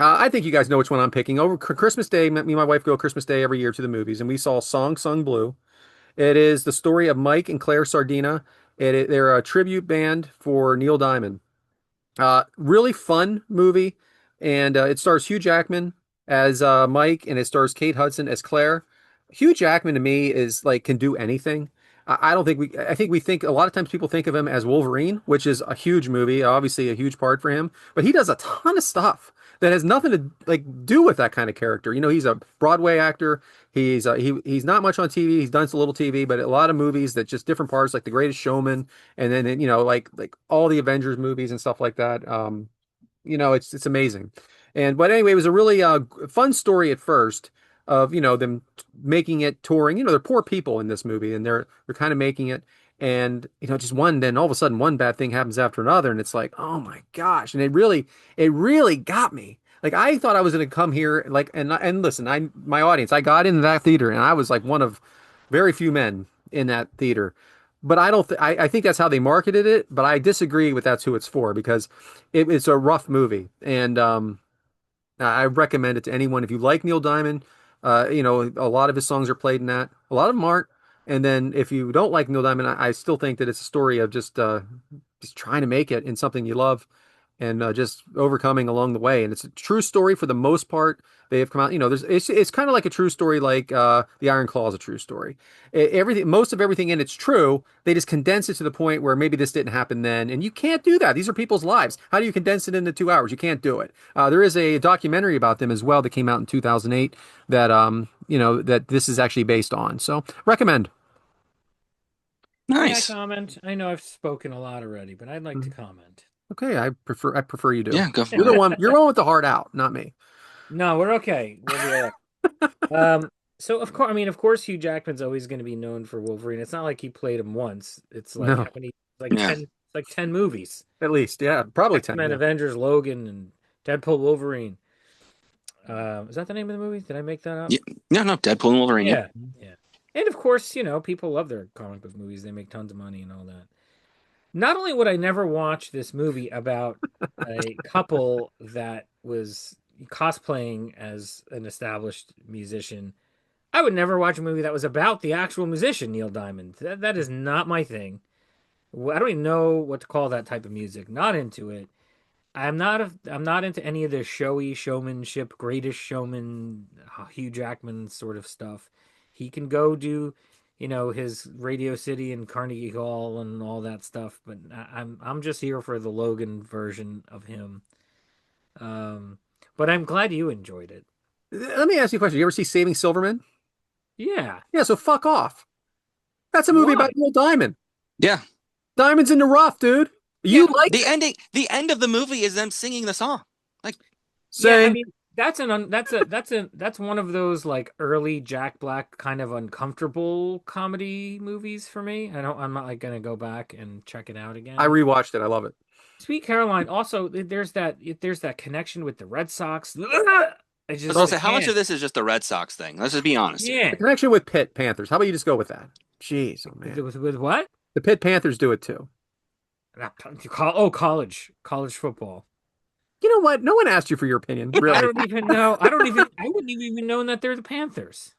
I think you guys know which one I'm picking. Over Christmas Day, me and my wife go Christmas Day every year to the movies, and we saw Song Sung Blue. It is the story of Mike and Claire Sardina. They're a tribute band for Neil Diamond. Really fun movie, and it stars Hugh Jackman as Mike, and it stars Kate Hudson as Claire. Hugh Jackman to me is like can do anything. I don't think we. I think we think a lot of times people think of him as Wolverine, which is a huge movie, obviously a huge part for him. But he does a ton of stuff that has nothing to like do with that kind of character. You know, he's a Broadway actor. He's not much on TV. He's done a little TV, but a lot of movies that just different parts, like The Greatest Showman, and then you know like all the Avengers movies and stuff like that. You know, it's amazing. And but anyway, it was a really fun story at first of you know them making it touring. You know, they're poor people in this movie, and they're kind of making it. And you know, just one then all of a sudden one bad thing happens after another, and it's like, oh my gosh! And it really got me. Like I thought I was going to come here like and listen, my audience, I got into that theater and I was like one of very few men in that theater. But I don't th I think that's how they marketed it, but I disagree with that's who it's for because it's a rough movie. And I recommend it to anyone. If you like Neil Diamond, you know, a lot of his songs are played in that. A lot of them aren't. And then if you don't like Neil Diamond, I still think that it's a story of just trying to make it in something you love and just overcoming along the way. And it's a true story for the most part. They have come out, you know, it's kind of like a true story, like the Iron Claw is a true story. Everything, most of everything in it's true. They just condense it to the point where maybe this didn't happen then, and you can't do that. These are people's lives. How do you condense it into 2 hours? You can't do it. There is a documentary about them as well that came out in 2008 that you know that this is actually based on. So recommend. May I Nice. comment? I know I've spoken a lot already, but I'd like to Mhm. comment. Okay, I prefer you do. Yeah, go You're for the it. one. You're the one with the heart out, not me. No, we're okay. We'll be all right. So of course, I mean, of course, Hugh Jackman's always going to be known for Wolverine. It's not like he played him once. It's like No, how many? Yeah. Like 10 movies. at least, yeah, probably 10. X-Men, Yeah. Avengers, Logan, and Deadpool, Wolverine. Is that the name of the movie? Did I make that up? Yeah. No, no, Deadpool and Wolverine. Yeah. Yeah, yeah. And of course, people love their comic book movies. They make tons of money and all that. Not only would I never watch this movie about a couple that was cosplaying as an established musician, I would never watch a movie that was about the actual musician, Neil Diamond. That is not my thing. I don't even know what to call that type of music. Not into it. I'm not into any of the showy showmanship, greatest showman, Hugh Jackman sort of stuff. He can go do, his Radio City and Carnegie Hall and all that stuff, but I'm just here for the Logan version of him. Um, but I'm glad you enjoyed it. Let me ask you a question. You ever see Saving Silverman? Yeah. Yeah, so fuck off. That's a movie about Why? Neil Diamond. Yeah. Diamond's in the rough, dude. Yeah. You like The end of the movie is them singing the song. Like, Yeah, I saying, mean that's one of those like early Jack Black kind of uncomfortable comedy movies for me. I'm not like gonna go back and check it out I again. rewatched it. I love it. Sweet Caroline also there's that connection with the Red Sox. but also, I how much of can't. this is just a Red Sox thing? Let's just be honest here. The Yeah. connection with Pitt Panthers. How about you just go with that? Jeez, oh man. With what? The Pitt Panthers do it too. Oh, college football. You know what? No one asked you for your opinion, I really. don't even know. I wouldn't even known that they're the Panthers.